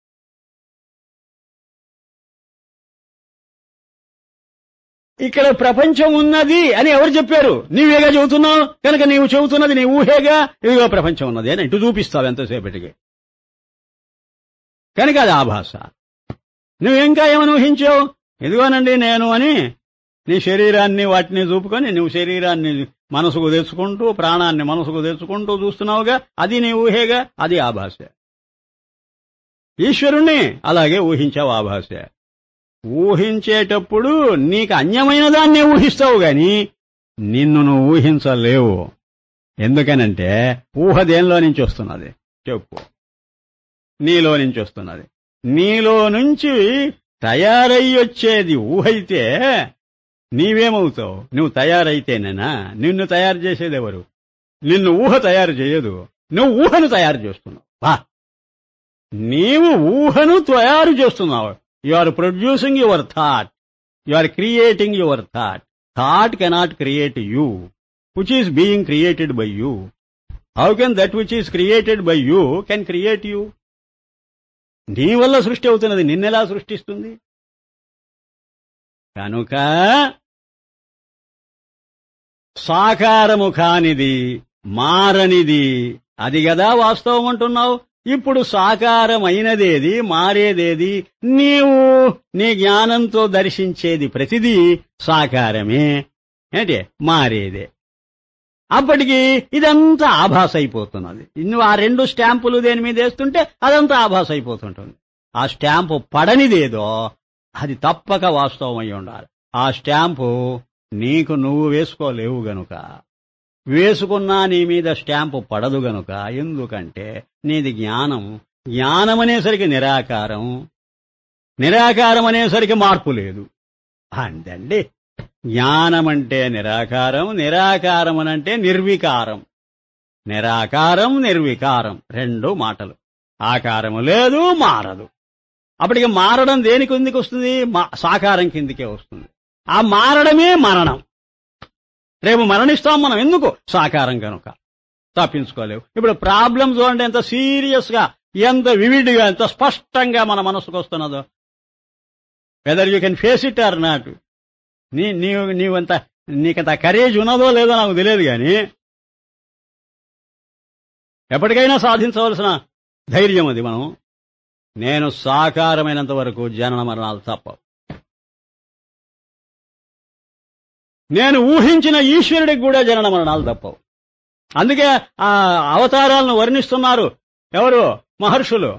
ఇక్కడ ప్రపంచం ఉన్నది అని ఎవరు చెప్పారు? నీవేగా చెబుతున్నావు కనుక నీవు చెబుతున్నది నీ ఊహేగా. ఇదిగో ప్రపంచం ఉన్నది అని ఇటు చూపిస్తావు ఎంతసేపటికి. కనుక అది ఆభాస. నువ్వింకా ఏమని ఊహించావు? ఇదిగోనండి నేను అని నీ శరీరాన్ని వాటిని చూపుకొని నువ్వు శరీరాన్ని మనసుకు తెచ్చుకుంటూ ప్రాణాన్ని మనసుకు తెచ్చుకుంటూ చూస్తున్నావుగా, అది నీ ఊహేగా. అది ఆభాసే. ఈశ్వరుణ్ణి అలాగే ఊహించావు, ఆభాసే. ఊహించేటప్పుడు నీకు అన్యమైన దాన్నే ఊహిస్తావు గాని నిన్ను నువ్వు ఊహించలేవు. ఎందుకనంటే ఊహ దేనిలో నుంచి వస్తున్నది చెప్పు? నీలో నుంచి వస్తున్నది. నీలో నుంచి తయారయ్యొచ్చేది ఊహైతే నీవేమవుతావు? నువ్వు తయారైతేనేనా? నిన్ను తయారు చేసేది ఎవరు? నిన్ను ఊహ తయారు చేయదు, నువ్వు ఊహను తయారు చేస్తున్నావు. నీవు ఊహను తయారు చేస్తున్నావు. You are producing your thought, you are creating your thought. Thought cannot create you, which is being created by you. How can that which is created by you can create you? నీ వల్ల సృష్టి అవుతున్నది నిన్నెలా సృష్టిస్తుంది? కనుక సాకారము కానిది మారనిది అది గదా వాస్తవం అంటున్నావు. ఇప్పుడు సాకారమైనదేది మారేదేది? నీవు నీ జ్ఞానంతో దర్శించేది ప్రతిదీ సాకారమే, ఏంటి మారేదే. అప్పటికి ఇదంతా ఆభాస అయిపోతున్నది. నువ్వు ఆ రెండు స్టాంపులు దేని మీద వేస్తుంటే అదంతా ఆభాస అయిపోతుంటుంది. ఆ స్టాంపు పడనిదేదో అది తప్పక వాస్తవం అయి ఉండాలి. ఆ స్టాంపు నీకు నువ్వు వేసుకోలేవు గనుక, వేసుకున్నా నీ మీద స్టాంపు పడదు గనుక. ఎందుకంటే నీది జ్ఞానం. జ్ఞానం అనేసరికి నిరాకారం, నిరాకారం అనేసరికి మార్పు లేదు. అందండి. జ్ఞానమంటే నిరాకారం, నిరాకారం అనంటే నిర్వికారం. నిరాకారం నిర్వికారం రెండు మాటలు. ఆకారము లేదు, మారదు. అప్పటికి మారడం దేని కిందికి వస్తుంది? సాకారం కిందికే వస్తుంది. ఆ మారడమే మరణం. రేపు మరణిస్తాం మనం. ఎందుకు? సాకారం కనుక. తప్పించుకోలేవు. ఇప్పుడు ప్రాబ్లం చూడండి ఎంత సీరియస్ గా, ఎంత వివిడ్గా, ఎంత స్పష్టంగా మన మనసుకు వస్తున్నదో. Whether you can face it or not. నీకంత కరేజ్ ఉన్నదో లేదో నాకు తెలియదు కానీ ఎప్పటికైనా సాధించవలసిన ధైర్యం అది. మనం నేను సాకారమైనంత వరకు జనన మరణాలు తప్పవు. నేను ఊహించిన ఈశ్వరుడికి కూడా జనన మరణాలు తప్పవు. అందుకే ఆ అవతారాలను వర్ణిస్తున్నారు ఎవరు? మహర్షులు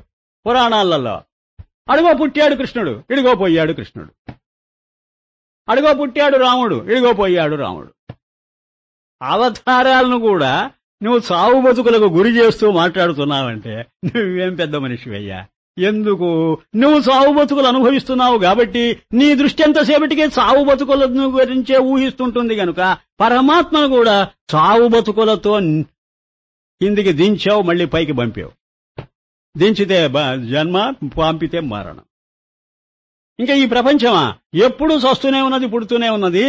పురాణాలలో. అడుగో పుట్టాడు కృష్ణుడు, ఇడిగో పోయాడు కృష్ణుడు. అడుగో పుట్టాడు రాముడు, ఇడిగో పోయాడు రాముడు. అవతారాలను కూడా నువ్వు చావు బతుకులకు గురి చేస్తూ మాట్లాడుతున్నావంటే నువ్వేం పెద్ద మనిషివయ్యా. ఎందుకు? నువ్వు చావు బతుకులు అనుభవిస్తున్నావు కాబట్టి నీ దృష్టి ఎంతసేపటికే చావు బతుకులను గురించే ఊహిస్తుంటుంది గనుక పరమాత్మను కూడా చావు బతుకులతో కిందికి దించావు, మళ్ళీ పైకి పంపావు. దించితే జన్మ, పంపితే మరణం. ఇంకా ఈ ప్రపంచమా ఎప్పుడూ చస్తూనే ఉన్నది, పుడుతూనే ఉన్నది.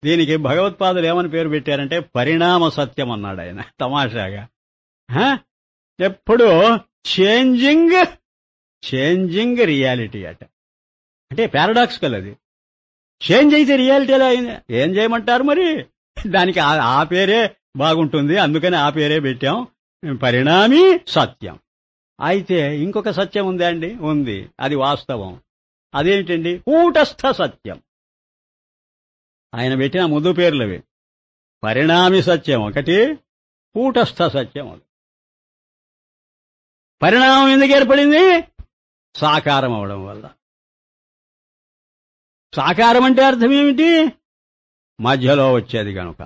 దీనికి భగవత్పాదులు ఏమని పేరు పెట్టారంటే పరిణామ సత్యం అన్నాడు ఆయన తమాషాగా. ఎప్పుడు చేంజింగ్ రియాలిటీ అట. అంటే పారాడాక్సికల్ అది. చేంజ్ అయితే రియాలిటీ ఎలా అయింది? ఏం చేయమంటారు మరి? దానికి ఆ పేరే బాగుంటుంది, అందుకని ఆ పేరే పెట్టాం, పరిణామి సత్యం. అయితే ఇంకొక సత్యం ఉందా అండి? ఉంది. అది వాస్తవం. అదేంటండి? కూటస్థ సత్యం. ఆయన పెట్టిన ముద్దు పేర్లవి. పరిణామి సత్యం ఒకటి, కూటస్థ సత్యం ఒకటి. పరిణామం ఎందుకు ఏర్పడింది? సాకారం అవడం వల్ల. సాకారం అంటే అర్థం ఏమిటి? మధ్యలో వచ్చేది గనుక.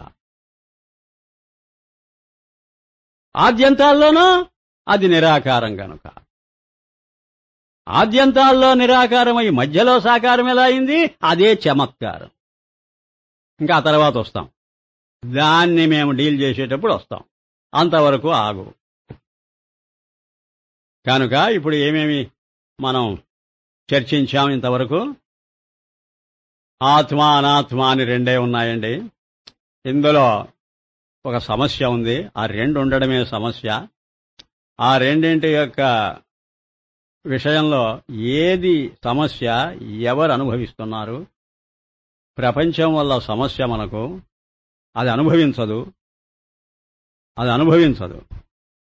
ఆద్యంతాల్లోనూ అది నిరాకారం గనుక. ఆద్యంతాల్లో నిరాకారమై మధ్యలో సాకారం ఎలా అయింది? అదే చమత్కారం. ఇంకా ఆ తర్వాత వస్తాం, దాన్ని మేము డీల్ చేసేటప్పుడు వస్తాం. అంతవరకు ఆగు. కనుక ఇప్పుడు ఏమేమి మనం చర్చించాం ఇంతవరకు? ఆత్మ అనాత్మ అని రెండే ఉన్నాయండి. ఇందులో ఒక సమస్య ఉంది. ఆ రెండు ఉండడమే సమస్య. ఆ రెండింటి యొక్క విషయంలో ఏది సమస్య, ఎవరు అనుభవిస్తున్నారు? ప్రపంచం వల్ల సమస్య మనకు, అది అనుభవించదు.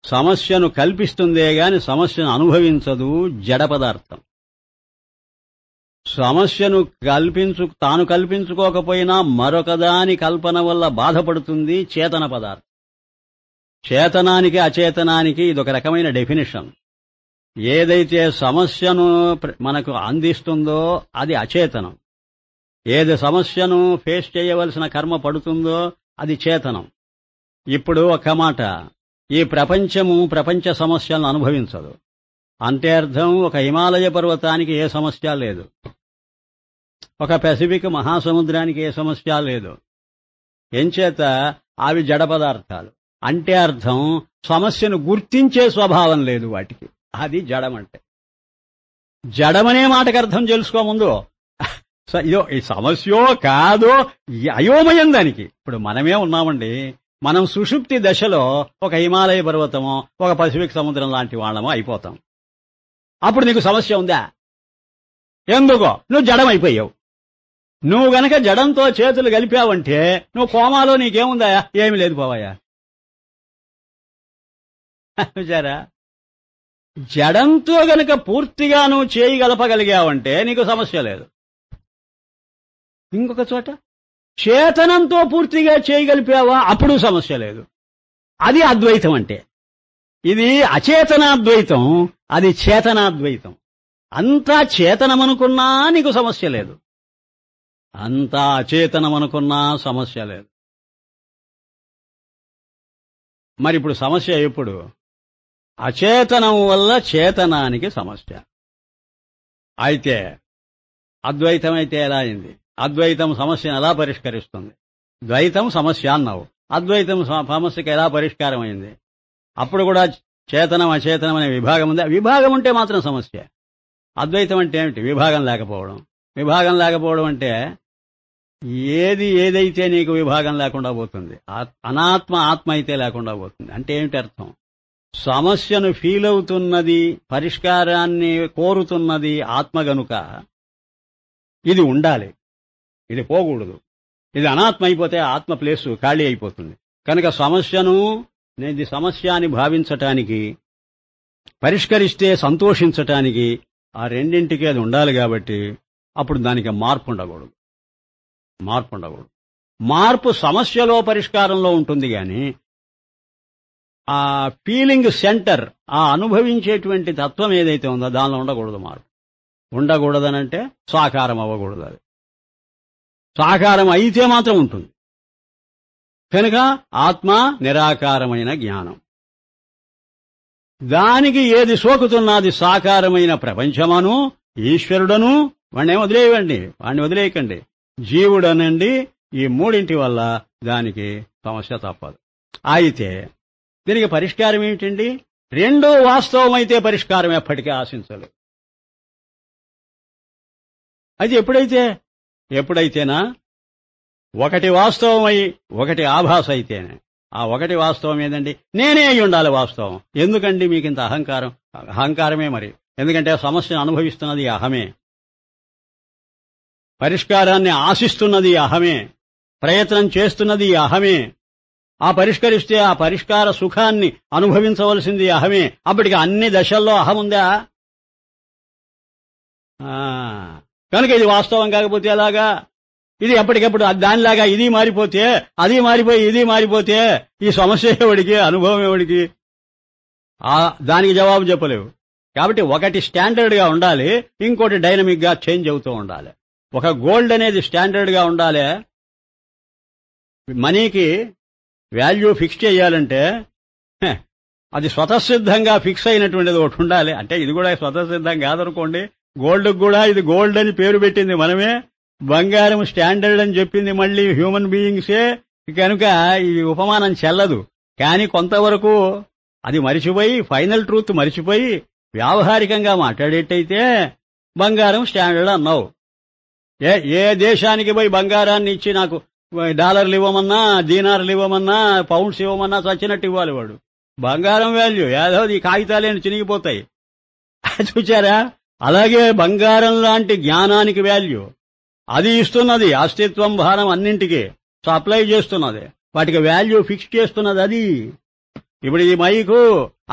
సమస్యను కల్పిస్తుందే గాని సమస్యను అనుభవించదు జడ పదార్థం. సమస్యను తాను కల్పించుకోకపోయినా మరొకదాని కల్పన వల్ల బాధపడుతుంది చేతన పదార్థం. చేతనానికి అచేతనానికి ఇదొక రకమైన డెఫినిషన్. ఏదైతే సమస్యను మనకు అందిస్తుందో అది అచేతనం. ఏది సమస్యను ఫేస్ చేయవలసిన కర్మ పడుతుందో అది చేతనం. ఇప్పుడు ఒక మాట, ఈ ప్రపంచము ప్రపంచ సమస్యలను అనుభవించదు అంటే అర్థం, ఒక హిమాలయ పర్వతానికి ఏ సమస్య లేదు, ఒక పెసిఫిక్ మహాసముద్రానికి ఏ సమస్య లేదు. ఎంచేత అవి జడ పదార్థాలు. అంటే అర్థం సమస్యను గుర్తించే స్వభావం లేదు వాటికి. అది జడమంటే. జడమనే మాటకు అర్థం తెలుసుకో ముందు. ఇదో ఈ సమస్యో కాదో అయోమయం దానికి. ఇప్పుడు మనమే ఉన్నామండి, మనం సుషుప్తి దశలో ఒక హిమాలయ పర్వతమో ఒక పసిఫిక్ సముద్రం లాంటి వాళ్ళమో అయిపోతాం. అప్పుడు నీకు సమస్య ఉందా? ఎందుకో? నువ్వు జడం అయిపోయావు. నువ్వు గనక జడంతో చేతులు కలిపావంటే నువ్వు కోమాలో నీకేముందా? ఏమి లేదు పోవాయా. చూచారా? జడంతో గనక పూర్తిగా నువ్వు చేయి గలపగలిగావంటే నీకు సమస్య లేదు. ఇంకొక చోట చేతనంతో పూర్తిగా చేయగలిపావా? అప్పుడు సమస్య లేదు. అది అద్వైతం అంటే. ఇది అచేతనాద్వైతం, అది చేతనాద్వైతం. అంతా చేతనమనుకున్నా నీకు సమస్య లేదు, అంతా అచేతనమనుకున్నా సమస్య లేదు. మరి ఇప్పుడు సమస్య ఎప్పుడు? అచేతనం వల్ల చేతనానికి సమస్య. అయితే అద్వైతం అయితే ఎలా అయింది? అద్వైతం సమస్యను ఎలా పరిష్కరిస్తుంది? ద్వైతం సమస్య అన్నావు, అద్వైతం సమస్యకి ఎలా పరిష్కారం అయింది? అప్పుడు కూడా చేతనం అచేతనం అనే విభాగం ఉంది. విభాగం ఉంటే మాత్రం సమస్య. అద్వైతం అంటే ఏమిటి? విభాగం లేకపోవడం. విభాగం లేకపోవడం అంటే ఏదైతే నీకు విభాగం లేకుండా పోతుంది, అనాత్మ ఆత్మ అయితే లేకుండా పోతుంది. అంటే ఏమిటి అర్థం? సమస్యను ఫీల్ అవుతున్నది, పరిష్కారాన్ని కోరుతున్నది ఆత్మ గనుక ఇది ఉండాలి, ఇది పోకూడదు. ఇది అనాత్మ అయిపోతే ఆత్మ ప్లేసు ఖాళీ అయిపోతుంది. కనుక సమస్యను ఇది సమస్య అని భావించటానికి, పరిష్కరిస్తే సంతోషించటానికి ఆ రెండింటికి అది ఉండాలి. కాబట్టి అప్పుడు దానికి మార్పు ఉండకూడదు. మార్పు సమస్యలో పరిష్కారంలో ఉంటుంది గాని ఆ ఫీలింగ్ సెంటర్, ఆ అనుభవించేటువంటి తత్వం ఏదైతే ఉందో దానిలో ఉండకూడదు మార్పు. ఉండకూడదనంటే సాకారం అవ్వకూడదు. అది సాకారం అయితే మాత్రం ఉంటుంది. కనుక ఆత్మ నిరాకారమైన జ్ఞానం. దానికి ఏది సోకుతున్నది సాకారమైన ప్రపంచమను, ఈశ్వరుడను, వాడిని వదిలేయండి, వాడిని వదిలేయకండి. జీవుడనండి, ఈ మూడింటి వల్ల దానికి సమస్య తప్పదు. అయితే దీనికి పరిష్కారం ఏమిటండి? రెండో వాస్తవమైతే పరిష్కారం ఎప్పటికీ ఆశించలేదు. అయితే ఎప్పుడైతేనా ఒకటి వాస్తవమై ఒకటి ఆభాస అయితేనే, ఆ ఒకటి వాస్తవం ఏదండి? నేనే అయి ఉండాలి వాస్తవం. ఎందుకండి మీకు ఇంత అహంకారం? అహంకారమే మరి. ఎందుకంటే సమస్యను అనుభవిస్తున్నది అహమే, పరిష్కారాన్ని ఆశిస్తున్నది అహమే, ప్రయత్నం చేస్తున్నది అహమే. ఆ పరిష్కరిస్తే ఆ పరిష్కార సుఖాన్ని అనుభవించవలసింది అహమే. అప్పటికి అన్ని దశల్లో అహముందా? కనుక ఇది వాస్తవం కాకపోతే ఎలాగా? ఇది ఎప్పటికప్పుడు దానిలాగా ఇది మారిపోతే, అది మారిపోయి ఇది మారిపోతే ఈ సమస్య ఎవడికి, అనుభవం ఎవడికి? దానికి జవాబు చెప్పలేవు. కాబట్టి ఒకటి స్టాండర్డ్ గా ఉండాలి, ఇంకోటి డైనమిక్ గా చేంజ్ అవుతూ ఉండాలి. ఒక గోల్డ్ అనేది స్టాండర్డ్ గా ఉండాలి. మనీకి వాల్యూ ఫిక్స్ చేయాలంటే అది స్వతసిద్ధంగా ఫిక్స్ అయినటువంటిది ఒకటి ఉండాలి. అంటే ఇది కూడా స్వతసిద్ధం కాదనుకోండి. గోల్డ్ కూడా ఇది గోల్డ్ అని పేరు పెట్టింది మనమే, బంగారం స్టాండర్డ్ అని చెప్పింది మళ్ళీ హ్యూమన్ బీయింగ్సే. కనుక ఈ ఉపమానం చెల్లదు. కానీ కొంతవరకు అది మరిచిపోయి, ఫైనల్ ట్రూత్ మరిచిపోయి వ్యావహారికంగా మాట్లాడేట్టయితే బంగారం స్టాండర్డ్ అన్నావు. ఏ దేశానికి పోయి బంగారాన్ని ఇచ్చి నాకు డాలర్లు ఇవ్వమన్నా, దీనార్లు ఇవ్వమన్నా, పౌండ్స్ ఇవ్వమన్నా చచ్చినట్టు ఇవ్వాలి వాడు. బంగారం వాల్యూ ఏదో ఈ కాగితాలేని చినిగిపోతాయి. చూచారా? అలాగే బంగారం లాంటి జ్ఞానానికి వాల్యూ అది ఇస్తున్నది. అస్తిత్వం, భారం అన్నింటికి సప్లై చేస్తున్నది. వాటికి వాల్యూ ఫిక్స్ చేస్తున్నది అది. ఇప్పుడు ఈ మైకు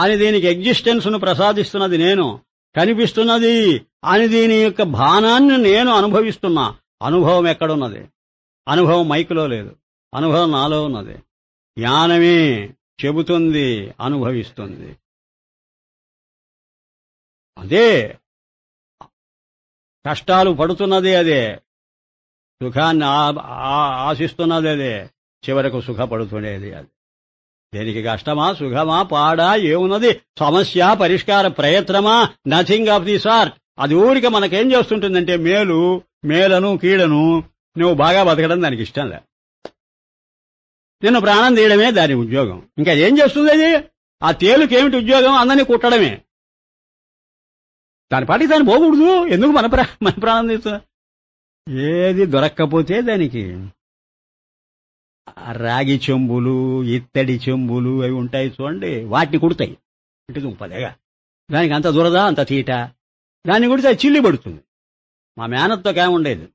అని దీనికి ఎగ్జిస్టెన్స్ ను ప్రసాదిస్తున్నది నేను, కనిపిస్తున్నది అని దీని యొక్క భానాన్ని నేను అనుభవిస్తున్నా. అనుభవం ఎక్కడున్నది? అనుభవం మైకులో లేదు, అనుభవం నాలో ఉన్నది. జ్ఞానమే చెబుతుంది, అనుభవిస్తుంది. అదే కష్టాలు పడుతున్నది, అదే సుఖాన్ని ఆశిస్తున్నది, అదే చివరకు సుఖపడుతుండేది. అది దేనికి కష్టమా, సుఖమా, పాడా, ఏమున్నది? సమస్య, పరిష్కార ప్రయత్నమా? Nothing of the sort. అది ఊరిక మనకేం చేస్తుంటుందంటే మేలను కీడను. నువ్వు బాగా బతకడం దానికి ఇష్టం లే, నిన్ను ప్రాణం తీయడమే దాని ఉద్యోగం. ఇంకా ఏం చేస్తుంది అది? ఆ తేలుకేమిటి ఉద్యోగం? అందరినీ కుట్టడమే. దాని పాటికి దాన్ని పోకూడదు. ఎందుకు మన ప్రాణం తీస్తున్నా? ఏది దొరక్కపోతే దానికి రాగి చెంబులు, ఇత్తడి చెంబులు అవి ఉంటాయి చూడండి, వాటిని కుడతాయి. ఇటు దుంపదేగా దానికి అంత దురద, అంత తీట. దాన్ని కుడితే చిల్లి పడుతుంది. మా మేనత్తోకేముండేది,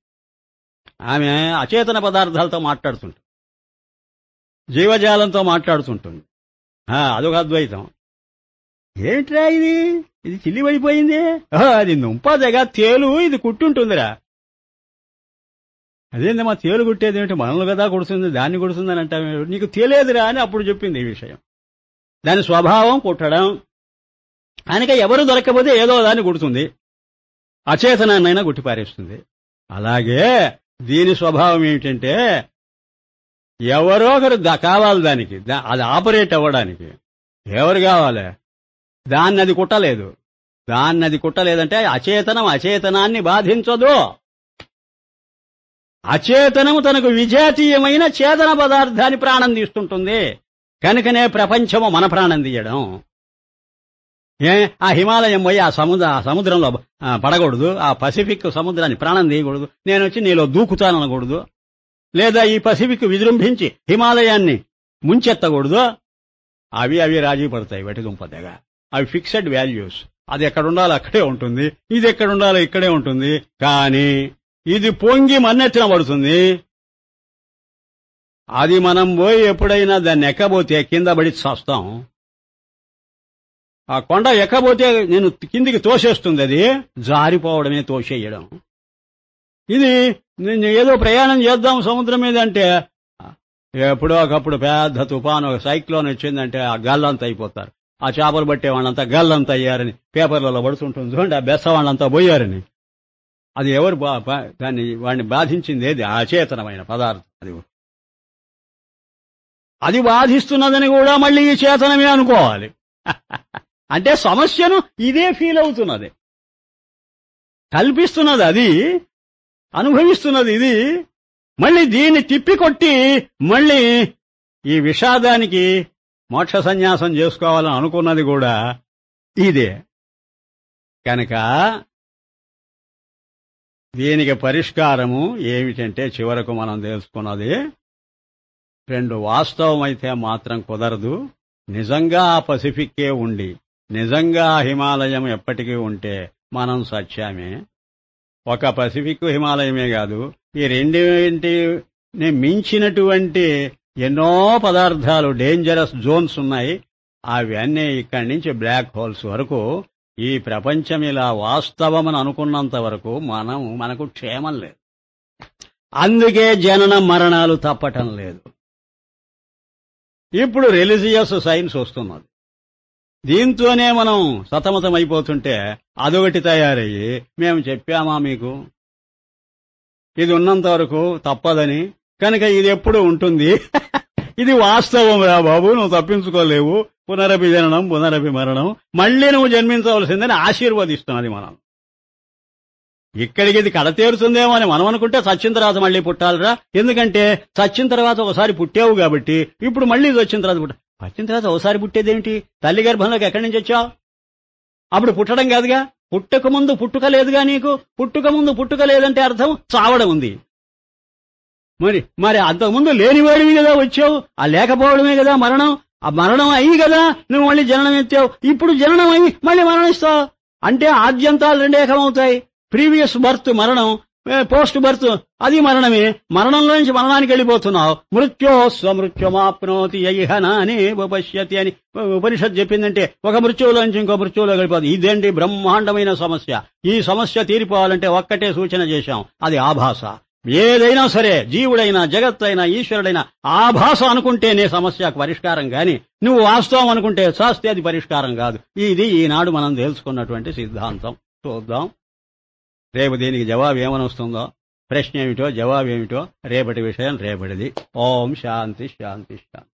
ఆమె అచేతన పదార్థాలతో మాట్లాడుతుంటుంది, జీవజాలంతో మాట్లాడుతుంటుంది. అదొక అద్వైతం. ఏంట్రా ఇది చిల్లి పడిపోయింది, అది దుంపదేగా తేలు, ఇది కుట్టుంటుందిరా. అదేంది మా తేలు కుట్టేది ఏమిటి? మనల్ని కదా కుడుతుంది, దాన్ని కుడుతుందని అంటావు, నీకు తెలియదురా అని అప్పుడు చెప్పింది ఈ విషయం. దాని స్వభావం కుట్టడం. కనుక ఎవరు దొరక్కపోతే ఏదో దాన్ని కుడుతుంది, అచేతనాన్నైనా గుట్టిపారేస్తుంది. అలాగే దీని స్వభావం ఏమిటంటే ఎవరో ఒకరు కావాలి దానికి, అది ఆపరేట్ అవ్వడానికి. ఎవరు కావాలి? దాన్ని అది కుట్టలేదు. దాన్ని అది కుట్టలేదంటే అచేతనం అచేతనాన్ని బాధించదు. అచేతనము తనకు విజాతీయమైన చేతన పదార్థాన్ని ప్రాణం తీస్తుంటుంది. కనుకనే ప్రపంచము మన ప్రాణం తీయడం. ఆ హిమాలయం పోయి ఆ సముద్రంలో పడకూడదు, ఆ పసిఫిక్ సముద్రాన్ని ప్రాణం తీయకూడదు, నేను వచ్చి నీలో దూకుతాననకూడదు, లేదా ఈ పసిఫిక్ విజృంభించి హిమాలయాన్ని ముంచెత్తకూడదు. అవి రాజీ పడతాయి వాటి దుంపదగా. అవి ఫిక్స్డ్ వాల్యూస్. అది ఎక్కడుండాలో అక్కడే ఉంటుంది, ఇది ఎక్కడుండాలో ఇక్కడే ఉంటుంది. కానీ ఇది పొంగి మన్నెత్తిన పడుతుంది. అది మనం పోయి ఎప్పుడైనా దాన్ని ఎక్కబోతే కింద పడి చేస్తాం. ఆ కొండ ఎక్కబోతే నేను కిందికి తోసేస్తుంది, అది జారిపోవడమే, తోసేయడం. ఇది ఏదో ప్రయాణం చేద్దాం సముద్రం మీద అంటే ఎప్పుడో ఒకప్పుడు పెద్ద తుఫాను ఒక సైక్లోన్ వచ్చిందంటే ఆ గల్లంతా అయిపోతారు. ఆ చేపలు పట్టే వాళ్ళంతా గల్లంతా అయ్యారని పేపర్లలో పడుతుంటుంది చూడండి. ఆ బెస్స వాళ్ళంతా పోయారని. అది ఎవరు వాడిని బాధించింది ఏది? అచేతనమైన పదార్థం. అది బాధిస్తున్నదని కూడా మళ్ళీ ఈ చేతనమే అనుకోవాలి. అంటే సమస్యను ఇదే ఫీల్ అవుతున్నది, కల్పిస్తున్నది అది, అనుభవిస్తున్నది ఇది. మళ్ళీ దీన్ని తిప్పికొట్టి మళ్ళీ ఈ విషాదానికి మోక్ష సన్యాసం చేసుకోవాలని అనుకున్నది కూడా ఇదే. కనుక దీనికి పరిష్కారము ఏమిటంటే చివరకు మనం తెలుసుకున్నది రెండు. వాస్తవమైతే మాత్రం కుదరదు. నిజంగా ఆ పసిఫిక్కే ఉండి నిజంగా హిమాలయం ఎప్పటికీ ఉంటే మనం సత్యమే. ఒక పసిఫిక్ హిమాలయమే కాదు, ఈ రెండింటిని మించినటువంటి ఎన్నో పదార్థాలు డేంజరస్ జోన్స్ ఉన్నాయి. అవన్నీ ఇక్కడి నుంచి బ్లాక్ హోల్స్ వరకు ఈ ప్రపంచం ఇలా వాస్తవమని అనుకున్నంత వరకు మనకు క్షేమం లేదు. అందుకే జనన మరణాలు తప్పటం లేదు. ఇప్పుడు రిలీజియస్ సైన్స్ వస్తున్నది. దీంతోనే మనం సతమతమైపోతుంటే అదొకటి తయారయ్యి మేము చెప్పామా మీకు ఇది ఉన్నంత వరకు తప్పదని, కనుక ఇది ఎప్పుడు ఉంటుంది, ఇది వాస్తవం రా బాబు, నువ్వు తప్పించుకోలేవు, పునరపి జననం పునరపి మరణం, మళ్లీ నువ్వు జన్మించవలసిందని ఆశీర్వదిస్తున్నది మనం. ఇక్కడికి ఇది కడతేరుతుందేమో అని మనం అనుకుంటే చచ్చిన తర్వాత మళ్లీ పుట్టాలిరా. ఎందుకంటే చచ్చిన తర్వాత ఒకసారి పుట్టావు కాబట్టి ఇప్పుడు మళ్లీ వచ్చిన తర్వాత వచ్చిన తర్వాత ఒకసారి పుట్టేదేమిటి? తల్లి గర్భంలోకి ఎక్కడి నుంచి వచ్చావు? అప్పుడు పుట్టడం కాదుగా, పుట్టక ముందు పుట్టుక లేదుగా నీకు. పుట్టుక ముందు పుట్టుక లేదంటే అర్థం చావడం ఉంది. మరి అంతకుముందు లేనివాడివి కదా వచ్చావు, ఆ లేకపోవడమే కదా మరణం. ఆ మరణం అయ్యి కదా నువ్వు మళ్ళీ జననం ఎత్తావు. ఇప్పుడు జననం అయ్యి మళ్ళీ మరణిస్తావు అంటే ఆద్యంతాలు రెండేకమవుతాయి. ప్రీవియస్ బర్త్ మరణం, పోస్ట్ బర్త్ అది మరణమే. మరణంలోంచి మరణానికి వెళ్ళిపోతున్నావు. మృత్యో స్వమృత్యుమాప్నోతి యైహనా అని ఉపశ్యతి అని ఉపనిషత్తు చెప్పిందంటే ఒక మృత్యువులోంచి ఇంకో మృత్యువులో వెళ్ళిపోతుంది. ఇదేంటి బ్రహ్మాండమైన సమస్య. ఈ సమస్య తీరిపోవాలంటే ఒక్కటే సూచన చేశాం, అది ఆభాస. ఏదైనా సరే, జీవుడైనా జగత్తైనా ఈశ్వరుడైనా ఆభాస అనుకుంటేనే సమస్యకు పరిష్కారం. గాని నువ్వు వాస్తవం అనుకుంటే శాస్త్రి అది పరిష్కారం కాదు. ఇది ఈనాడు మనం తెలుసుకున్నటువంటి సిద్ధాంతం. చూద్దాం రేపు దీనికి జవాబు ఏమని వస్తుందో. ప్రశ్న ఏమిటో జవాబు ఏమిటో రేపటి విషయం రేపటిది. ఓం శాంతి శాంతి శాంతి.